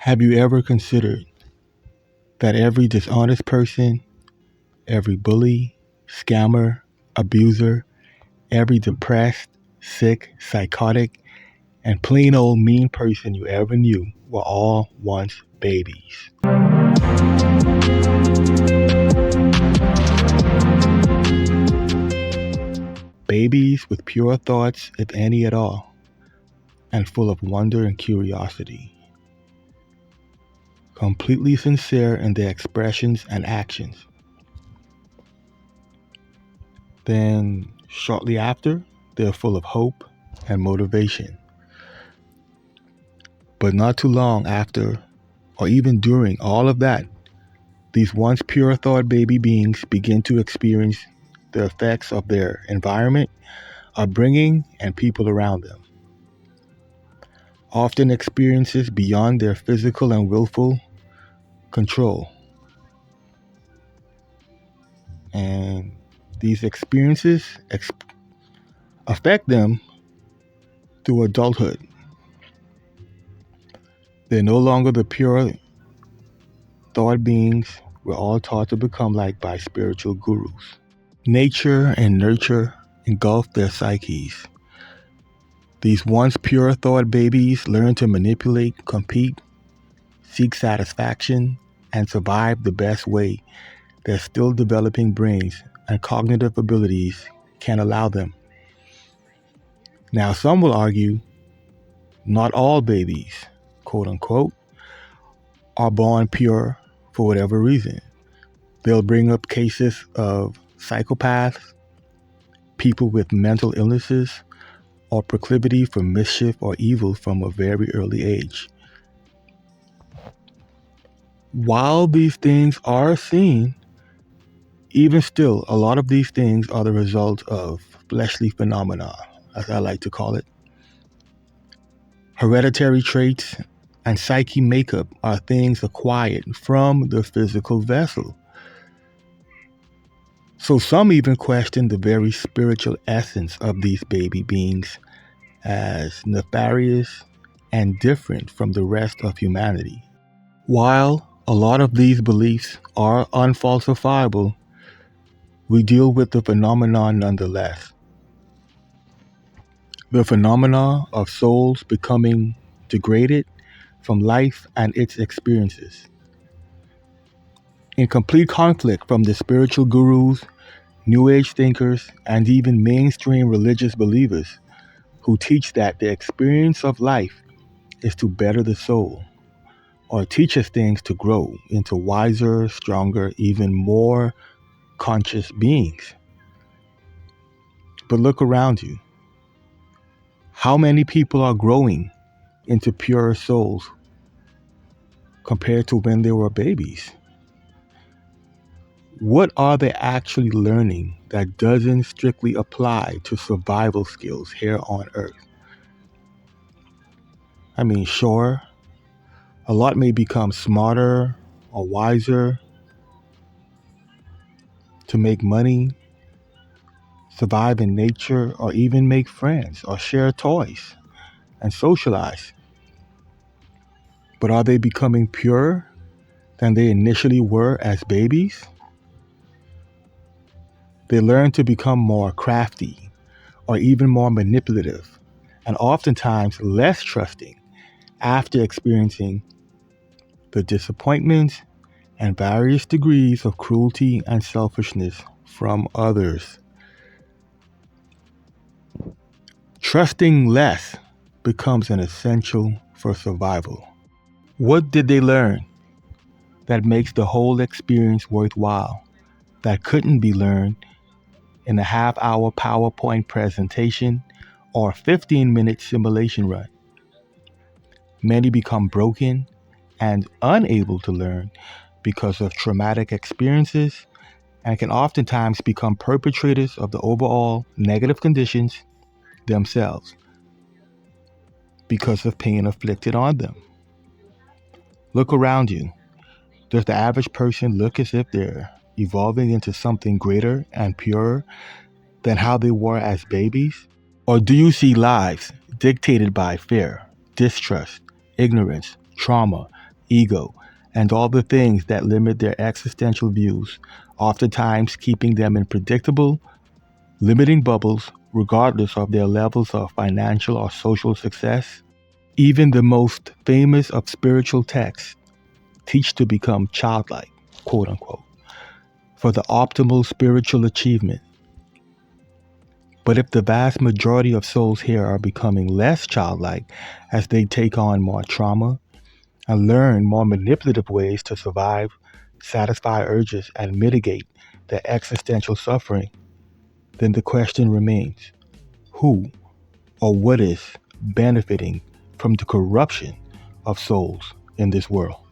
Have you ever considered that every dishonest person, every bully, scammer, abuser, every depressed, sick, psychotic, and plain old mean person you ever knew were all once babies? Babies with pure thoughts, if any at all, and full of wonder and curiosity. Completely sincere in their expressions and actions. Then, shortly after, they're full of hope and motivation. But not too long after, or even during all of that, these once pure thought baby beings begin to experience the effects of their environment, upbringing, and people around them. Often experiences beyond their physical and willful control. And these experiences affect them through adulthood. They're no longer the pure thought beings we're all taught to become like by spiritual gurus. Nature and nurture engulf their psyches. These once pure thought babies learn to manipulate, compete, seek satisfaction, and survive the best way their still developing brains and cognitive abilities can allow them. Now, some will argue not all babies, quote unquote, are born pure for whatever reason. They'll bring up cases of psychopaths, people with mental illnesses, or proclivity for mischief or evil from a very early age. While these things are seen, even still, a lot of these things are the result of fleshly phenomena, as I like to call it. Hereditary traits and psyche makeup are things acquired from the physical vessel. So some even question the very spiritual essence of these baby beings as nefarious and different from the rest of humanity. While a lot of these beliefs are unfalsifiable, we deal with the phenomenon nonetheless. The phenomena of souls becoming degraded from life and its experiences. In complete conflict from the spiritual gurus, New Age thinkers, and even mainstream religious believers who teach that the experience of life is to better the soul, or teach us things to grow into wiser, stronger, even more conscious beings. But look around you. How many people are growing into purer souls compared to when they were babies? What are they actually learning that doesn't strictly apply to survival skills here on Earth? I mean, sure, a lot may become smarter or wiser to make money, survive in nature, or even make friends or share toys and socialize. But are they becoming purer than they initially were as babies? They learn to become more crafty or even more manipulative and oftentimes less trusting after experiencing the disappointments and various degrees of cruelty and selfishness from others. Trusting less becomes an essential for survival. What did they learn that makes the whole experience worthwhile that couldn't be learned in a half-hour PowerPoint presentation or 15-minute simulation run? Many become broken and unable to learn because of traumatic experiences and can oftentimes become perpetrators of the overall negative conditions themselves because of pain inflicted on them. Look around you. Does the average person look as if they're evolving into something greater and purer than how they were as babies? Or do you see lives dictated by fear, distrust, ignorance, trauma, ego, and all the things that limit their existential views, oftentimes keeping them in predictable, limiting bubbles regardless of their levels of financial or social success. Even the most famous of spiritual texts teach to become childlike, quote unquote, for the optimal spiritual achievement. But if the vast majority of souls here are becoming less childlike as they take on more trauma and learn more manipulative ways to survive, satisfy urges, and mitigate their existential suffering, then the question remains, who or what is benefiting from the corruption of souls in this world?